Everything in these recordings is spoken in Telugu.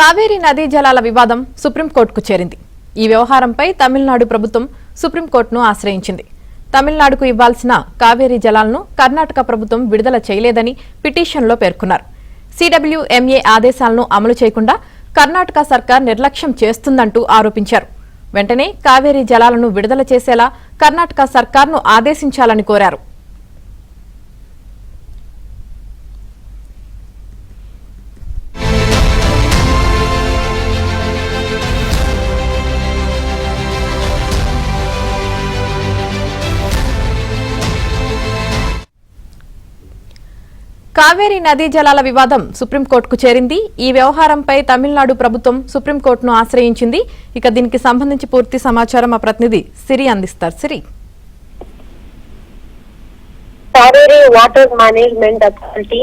కావేరీ నదీ జలాల వివాదం సుప్రీంకోర్టుకు చేరింది. ఈ వ్యవహారంపై తమిళనాడు ప్రభుత్వం సుప్రీంకోర్టును ఆశ్రయించింది. తమిళనాడుకు ఇవ్వాల్సిన కావేరీ జలాలను కర్ణాటక ప్రభుత్వం విడుదల చేయలేదని పిటిషన్లో పేర్కొన్నారు. CWMA ఆదేశాలను అమలు చేయకుండా కర్ణాటక సర్కార్ నిర్లక్ష్యం చేస్తుందంటూ ఆరోపించారు. వెంటనే కావేరీ జలాలను విడుదల చేసేలా కర్ణాటక సర్కార్ను ఆదేశించాలని కోరారు. కావేరీ నదీ జలాల వివాదం సుప్రీంకోర్టుకు చేరింది. ఈ వ్యవహారంపై తమిళనాడు ప్రభుత్వం సుప్రీంకోర్టును ఆశ్రయించింది. ఇక దీనికి సంబంధించి పూర్తి సమాచారం మా ప్రతినిధి సిరి అందిస్తారు. సిరి, కావేరీ వాటర్ మేనేజ్మెంట్ అథారిటీ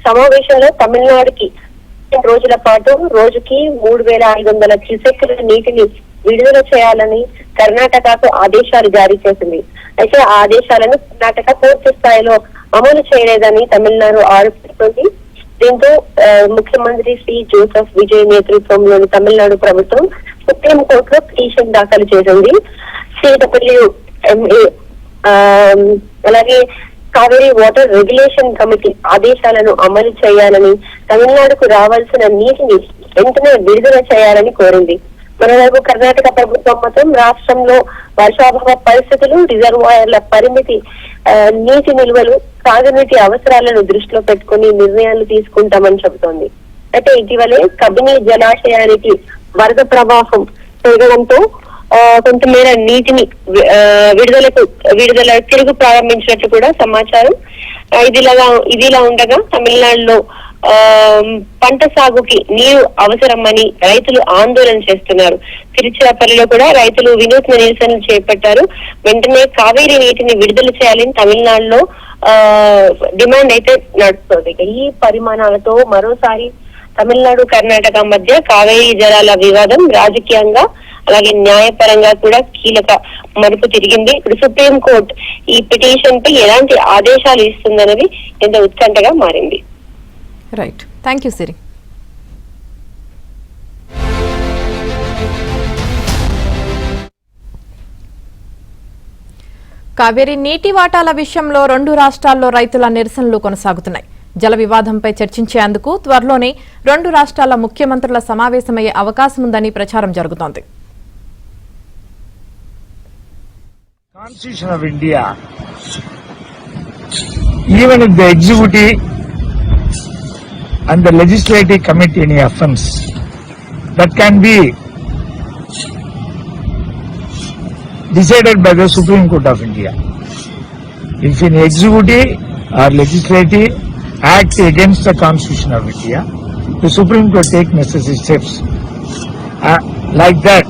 సమావేశంలో తమిళనాడుకి రోజుల పాటు రోజుకి 3500 క్యూసెక్కుల నీటిని విడుదల చేయాలని కర్ణాటకకు ఆదేశాలు జారీ చేసింది. అయితే ఆ ఆదేశాలను కర్ణాటక పూర్తి స్థాయిలో అమలు చేయలేదని తమిళనాడు ఆరోపిస్తోంది. దీంతో ముఖ్యమంత్రి శ్రీ జోసెఫ్ విజయ్ నేతృత్వంలోని తమిళనాడు ప్రభుత్వం సుప్రీంకోర్టులో పిటిషన్ దాఖలు చేసింది. CWMA అలాగే కావేరీ వాటర్ రెగ్యులేషన్ కమిటీ ఆదేశాలను అమలు చేయాలని, తమిళనాడుకు రావాల్సిన నీటిని వెంటనే విడుదల చేయాలని కోరింది. మరోవైపు కర్ణాటక ప్రభుత్వం మాత్రం రాష్ట్రంలో వర్షాభావ పరిస్థితులు, రిజర్వాయర్ల పరిమితి, నీటి నిల్వలు, తాగునీటి అవసరాలను దృష్టిలో పెట్టుకుని నిర్ణయాలు తీసుకుంటామని చెబుతోంది. అయితే ఇటీవలే కబిని జలాశయానికి వరద ప్రవాహం పెరగడంతో కొంతమేర నీటిని విడుదల తిరుగు ప్రారంభించినట్లు కూడా సమాచారం. ఇదిలా ఉండగా తమిళనాడులో పంట సాగుకి నీరు అవసరమని రైతులు ఆందోళన చేస్తున్నారు. తిరుచిరాపల్లిలో కూడా రైతులు వినూత్న నిరసనలు చేపట్టారు. వెంటనే కావేరీ నీటిని విడుదల చేయాలని తమిళనాడులో డిమాండ్ అయితే నడుస్తుంది. ఈ పరిమాణాలతో మరోసారి తమిళనాడు కర్ణాటక మధ్య కావేరీ జలాల వివాదం రాజకీయంగా అలాగే న్యాయపరంగా కూడా కీలక మలుపు తిరిగింది. ఇప్పుడు సుప్రీంకోర్టు ఈ పిటిషన్ పై ఎలాంటి ఆదేశాలు ఇస్తుందనేది ఎంతో ఉత్కంఠగా మారింది. రైట్, థ్యాంక్ యూ సిరి. కావేరీ నీటి వాటాల విషయంలో 2 రాష్ట్రాల్లో రైతుల నిరసనలు కొనసాగుతున్నాయి. జల వివాదంపై చర్చించేందుకు త్వరలోనే 2 రాష్ట్రాల ముఖ్యమంత్రుల సమావేశమయ్యే అవకాశం ఉందని ప్రచారం జరుగుతోంది. Constitution of India, even if the executive and the legislative commit any offence, that can be decided by the Supreme Court of India. If an executive or legislative act against the Constitution of India, the Supreme Court take necessary steps. Like that,